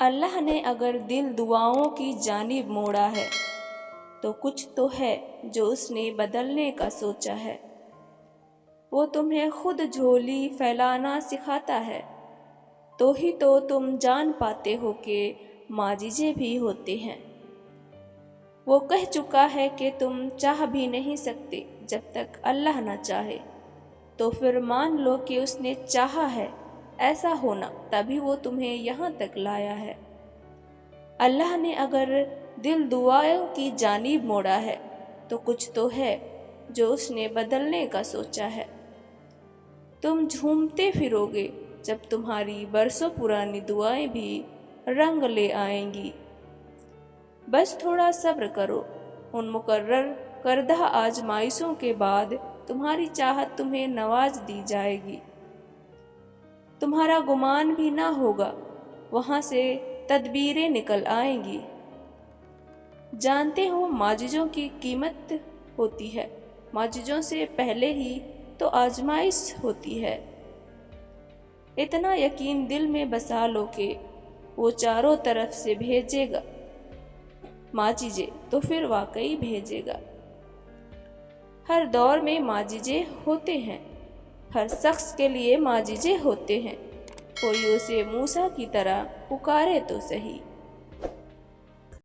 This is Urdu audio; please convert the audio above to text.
اللہ نے اگر دل دعاؤں کی جانب موڑا ہے تو کچھ تو ہے جو اس نے بدلنے کا سوچا ہے۔ وہ تمہیں خود جھولی پھیلانا سکھاتا ہے تو ہی تو تم جان پاتے ہو کہ معجزے بھی ہوتے ہیں۔ وہ کہہ چکا ہے کہ تم چاہ بھی نہیں سکتے جب تک اللہ نہ چاہے، تو پھر مان لو کہ اس نے چاہا ہے ایسا ہونا، تبھی وہ تمہیں یہاں تک لایا ہے۔ اللہ نے اگر دل دعاؤں کی جانب موڑا ہے تو کچھ تو ہے جو اس نے بدلنے کا سوچا ہے۔ تم جھومتے پھرو گے جب تمہاری برسوں پرانی دعائیں بھی رنگ لے آئیں گی۔ بس تھوڑا صبر کرو، ان مقرر کردہ آزمائشوں کے بعد تمہاری چاہت تمہیں نواز دی جائے گی۔ تمہارا گمان بھی نہ ہوگا، وہاں سے تدبیریں نکل آئیں گی۔ جانتے ہو معجزوں کی قیمت ہوتی ہے، معجزوں سے پہلے ہی تو آزمائش ہوتی ہے۔ اتنا یقین دل میں بسا لو کہ وہ چاروں طرف سے بھیجے گا معجزے، تو پھر واقعی بھیجے گا۔ ہر دور میں معجزے ہوتے ہیں، ہر شخص کے لیے معجزے ہوتے ہیں، کوئی اسے موسیٰ کی طرح پکارے تو صحیح۔